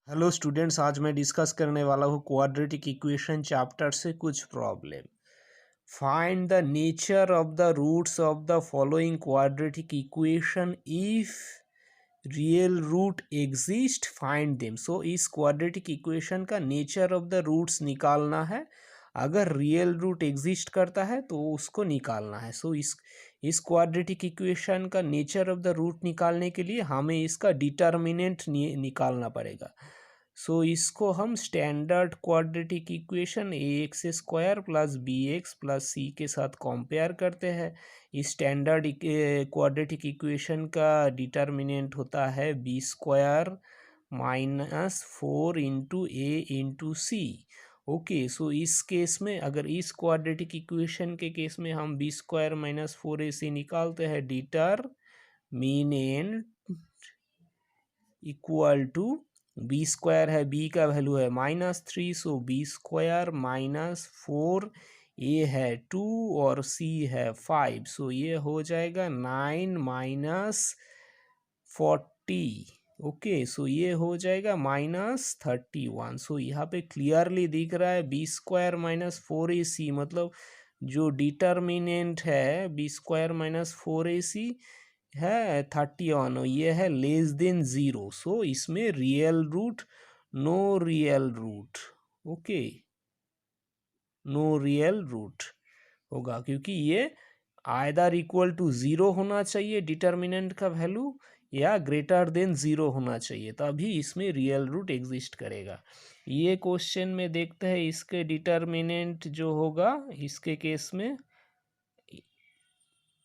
Hello students, आज मैं discuss करने वाला हूँ क्वाड्रेटिक इक्वेशन चैप्टर से कुछ problem. Find the nature of the roots of the following quadratic equation if real root exist, find them. So इस quadratic equation का नेचर ऑफ द रूट्स निकालना है। अगर रियल रूट एग्जिस्ट करता है तो उसको निकालना है। सो इस क्वाड्रेटिक इक्वेशन का नेचर ऑफ द रूट निकालने के लिए हमें इसका डिटर्मिनेंट निकालना पड़ेगा। सो इसको हम standard quadratic equation a x square plus b x plus c के साथ कंपेयर करते हैं। इस स्टैंडर्ड क्वाड्रेटिक इक्वेशन का डिटर्मिनेंट होता है b square minus 4 × a × c। Okay, so इस केस में अगर इस क्वाड्रेटिक इक्वेशन के केस में हम बी स्क्वायर माइनस 4ac निकालते हैं, determinant equal to B square है, बी का वैल्यू है -3, सो बी स्क्वायर माइनस 4a है 2 और c है 5, सो ये हो जाएगा 9 - 40। ओके, सो ये हो जाएगा -31। सो यहाँ पे क्लियरली दिख रहा है बी स्क्वायर माइनस 4ac, मतलब जो डिटर्मिनेंट है बी स्क्वायर माइनस 4ac है 31, ये है लेस देन 0। सो इसमें real root, no real root. Okay, no real root होगा क्योंकि ये आइदर इक्वल टू 0 होना चाहिए डिटर्मिनेंट का वैल्यू, या ग्रेटर देन 0 होना चाहिए, तभी इसमें रियल रूट एग्जिस्ट करेगा। ये क्वेश्चन में देखते हैं इसके डिटर्मिनेंट जो होगा इसके केस में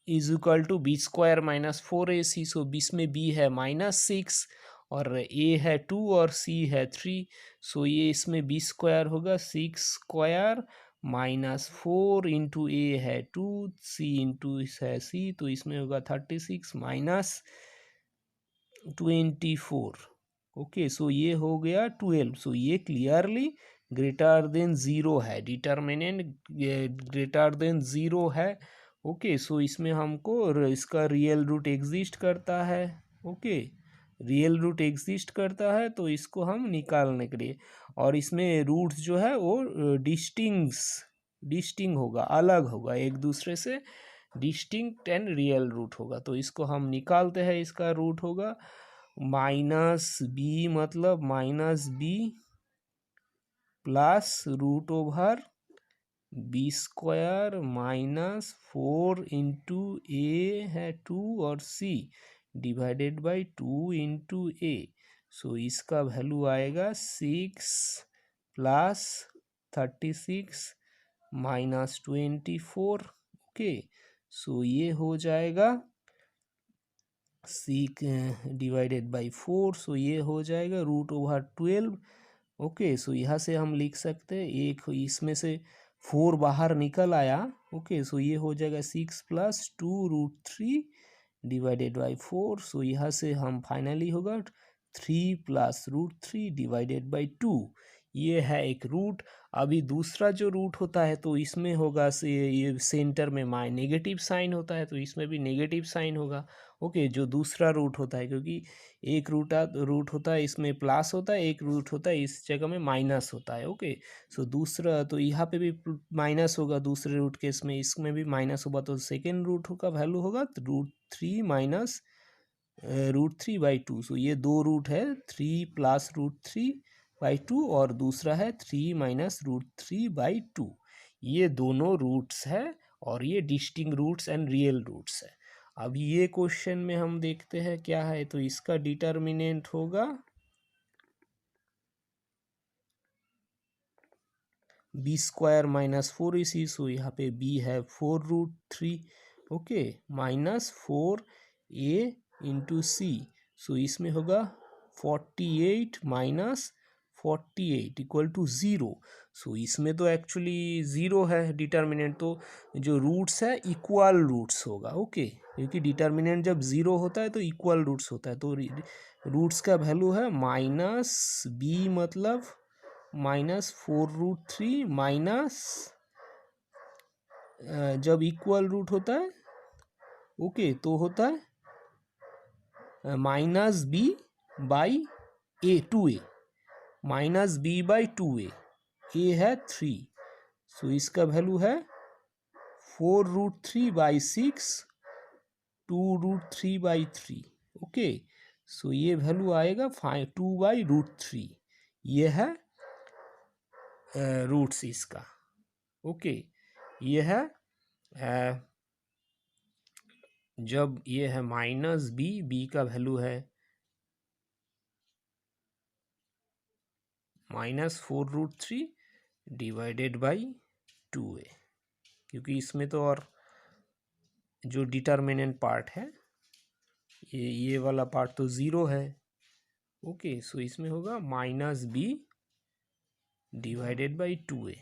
is equal to B square minus 4ac। So इसमें b है -6 और a है 2 और c है 3, सो ये इसमें b स्क्वायर होगा 6 स्क्वायर माइनस 4 × a है 2, c × है c, तो इसमें होगा 36 माइनस 24। ओके, सो ये हो गया 12। सो ये क्लियरली ग्रेटर देन 0 है, डिटर्मिनेंट ग्रेटर देन 0 है। ओके, सो इसमें हमको इसका रियल रूट एग्जिस्ट करता है। ओके, रियल रूट एग्जिस्ट करता है तो इसको हम निकालने के लिए, और इसमें रूट्स जो है वो डिस्टिंग होगा, अलग होगा एक दूसरे से, डिस्टिंक्ट एंड रियल रूट होगा। तो इसको हम निकालते हैं, इसका रूट होगा -b, मतलब -b plus root over B square minus 4 × a है 2 और c divided by 2 × a। So इसका वैल्यू आएगा 6 प्लस 36 माइनस 24। ओके, सो ये हो जाएगा 6 डिवाइडेड बाई 4, सो ये हो जाएगा √12। ओके, सो यहाँ से हम लिख सकते हैं, एक इसमें से 4 बाहर निकल आया। ओके, सो ये हो जाएगा 6 प्लस 2√3 डिवाइडेड बाई 4, सो यहाँ से हम फाइनली होगा 3 प्लस √3 डिवाइडेड बाई 2। ये है एक रूट। अभी दूसरा जो रूट होता है तो इसमें होगा से ये सेंटर में नेगेटिव साइन होता है, तो इसमें भी नेगेटिव साइन होगा। ओके, जो दूसरा रूट होता है, क्योंकि एक रूट होता है इसमें प्लस होता है, एक रूट होता है इस जगह में माइनस होता है। ओके, सो दूसरा तो यहाँ पे भी माइनस होगा दूसरे रूट के, इसमें इसमें भी माइनस होगा, तो सेकेंड रूट का वैल्यू होगा √3 माइनस √3/2। सो ये दो रूट है, 3 प्लस √3/2 और दूसरा है 3 माइनस √3/2। ये दोनों रूट्स है और ये distinct roots and real roots है। अब ये क्वेश्चन में हम देखते हैं क्या है, तो इसका डिटर्मिनेंट होगा बी स्क्वायर माइनस 4ac। सो यहाँ पे b है 4√3। ओके, माइनस 4a × c, सो इसमें होगा 48 माइनस 48 इक्वल टू 0। सो इसमें तो एक्चुअली 0 है डिटर्मिनेंट, तो जो रूट्स है इक्वल रूट्स होगा। ओके, क्योंकि डिटर्मिनेंट जब 0 होता है तो इक्वल रूट्स होता है, तो रूट्स का वैल्यू है -b, मतलब -4√3 माइनस जब इक्वल रूट होता है, ओके, तो होता है -b/a 2a। Minus B by 2a, ए है 3, सो इसका वैल्यू है 4√3/6 2√3/3। ओके, सो ये वैल्यू आएगा 2/√3, ये है रूट्स इसका। ओके, ये है जब ये है माइनस बी का वैल्यू है -4√3 डिवाइडेड बाई 2a, क्योंकि इसमें तो और जो डिटर्मिनेंट पार्ट है ये वाला पार्ट तो ज़ीरो है। ओके, सो इसमें होगा -b divided by 2a।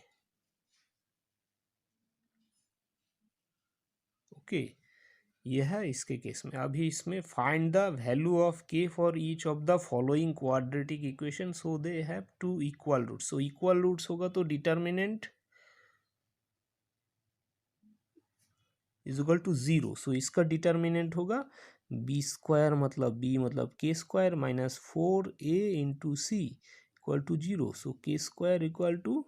Okay, यह है इसके केस में। अभी इसमें find the value of k for each of the following quadratic equation so they have two equal roots. So equal roots होगा तो determinant is equal to 0। So इसका determinant होगा b² मतलब b मतलब k² minus 4a into c equal to 0। So k² equal to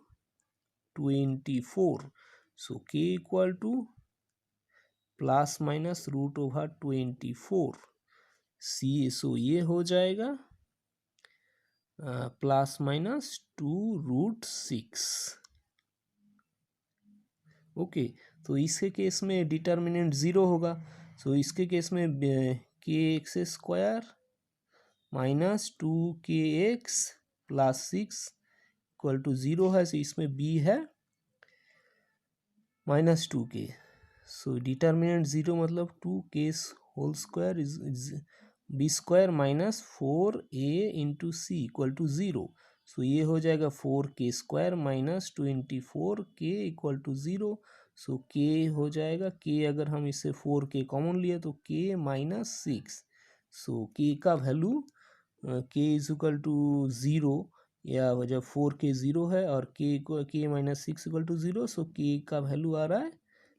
24। So k equal to plus minus √24 see, so ये हो जाएगा plus minus 2√6। Okay, तो इसके केस में डिटर्मिनेंट 0 होगा। सो इसके केस में kx² minus 2kx plus 6 equal to 0 है। सो इसमें b है -2k। सो डिटर्मिनेंट 0 मतलब 2k² is b² minus 4a into c equal to 0। So ये हो जाएगा 4k² minus 24k equal to 0। So k हो जाएगा, k अगर हम इससे 4k कॉमन लिए तो k -6। सो k का value k is equal to 0, या जब 4k 0 है और k को k -6 equal to 0, so k का वैल्यू आ रहा है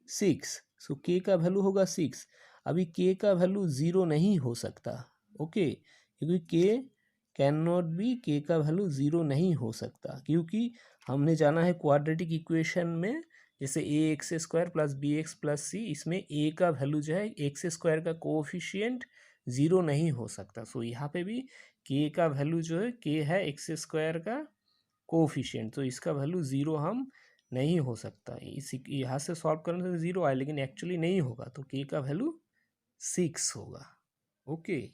6। सो k का वैल्यू होगा 6। अभी k का वैल्यू 0 नहीं हो सकता। ओके, क्योंकि k can not be, k का वैल्यू 0 नहीं हो सकता, क्योंकि हमने जाना है क्वाड्रेटिक इक्वेशन में जैसे ax² plus bx plus c, इसमें a का वैल्यू जो है x² का कोफिशिएंट 0 नहीं हो सकता। सो यहाँ पे भी k का वैल्यू जो है k है x² का कोफिशिएंट, तो इसका वैल्यू 0 हम नहीं हो सकता। इसी यहाँ से सॉल्व करने से 0 आए, लेकिन एक्चुअली नहीं होगा, तो k का वैल्यू 6 होगा। ओके,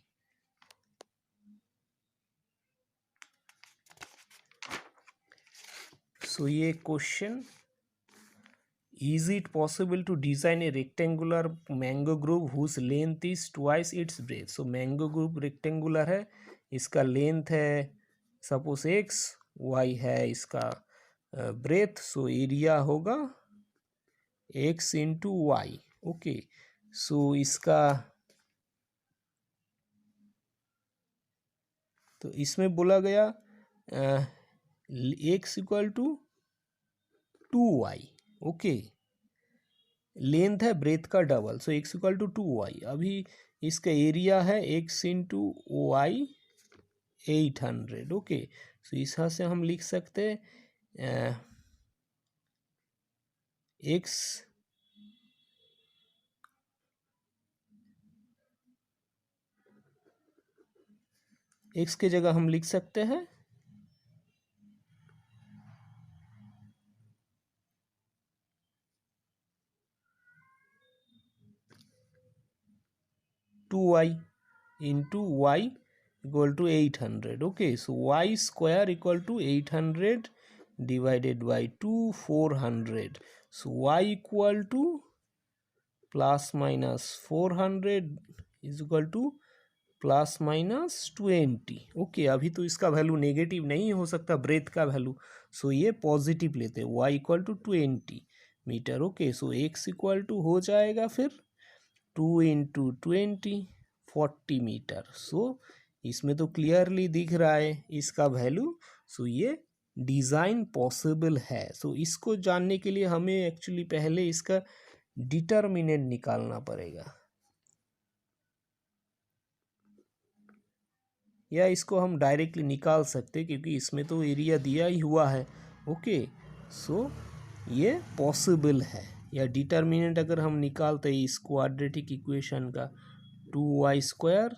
सो ये question, is it possible to design a rectangular mango group whose length is twice its breadth. So mango group rectangular है, इसका लेंथ है सपोज x, y है इसका ब्रेथ, सो एरिया होगा x into y. Okay, so इसका तो इसमें बोला गया x equal to 2y। Okay, length है ब्रेथ का double, so x equal to 2y। अभी इसका एरिया है x into y 800। Okay, so इस तरह से हम लिख सकते हैं x के जगह हम लिख सकते हैं 2y into y equal to 800। Okay, so y² equal to 800 divided by 2 400। So y equal to plus minus 400 is equal to plus minus 20। Okay, अभी तो इसका वैल्यू नेगेटिव नहीं हो सकता ब्रेथ का वैल्यू, सो ये पॉजिटिव लेते हैं, y equal to 20 metre. Okay, so x equal to हो जाएगा फिर 2 इंटू 20 40 मीटर। सो इसमें तो क्लियरली दिख रहा है इसका वैल्यू, सो ये डिज़ाइन पॉसिबल है। सो इसको जानने के लिए हमें एक्चुअली पहले इसका डिटर्मिनेंट निकालना पड़ेगा। या इसको हम डायरेक्टली निकाल सकते क्योंकि इसमें तो एरिया दिया ही हुआ है। ओके, सो ये पॉसिबल है। या डिटर्मिनेंट अगर हम निकालते हैं इस क्वाड्रेटिक इक्वेशन का, 2y²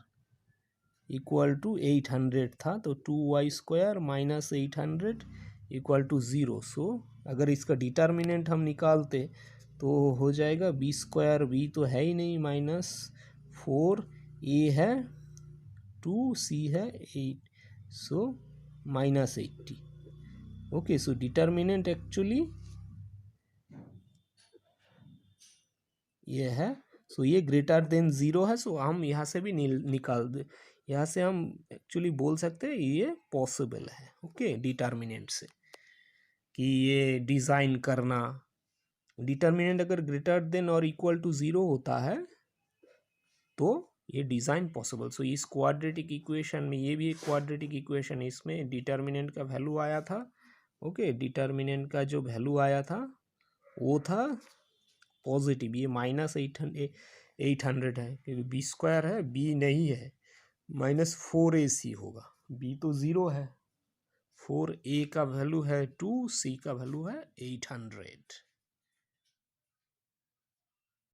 इक्वल टू 800 था, तो 2y² माइनस 800 इक्वल टू 0। सो अगर इसका डिटर्मिनेंट हम निकालते तो हो जाएगा b², b तो है ही नहीं, -4, a है 2, c है 8, सो -80। ओके, सो डिटर्मिनेंट एक्चुअली ये है। सो ये ग्रेटर देन 0 है, सो हम यहाँ से भी निकाल दे, यहाँ से हम एक्चुअली बोल सकते हैं ये पॉसिबल है। ओके, डिटर्मिनेंट से कि ये डिज़ाइन करना, डिटर्मिनेंट अगर ग्रेटर देन और इक्वल टू 0 होता है तो ये डिज़ाइन पॉसिबल। सो इस क्वाड्रेटिक इक्वेशन में, ये भी एक क्वाड्रेटिक इक्वेशन है, इसमें डिटर्मिनेंट का वैल्यू आया था। ओके, डिटर्मिनेंट का जो वैल्यू आया था वो था पॉजिटिव, ये -800 है क्योंकि b² है, b नहीं है, -4ac होगा, b तो 0 है, 4a का वैल्यू है 2, c का वैल्यू है 800।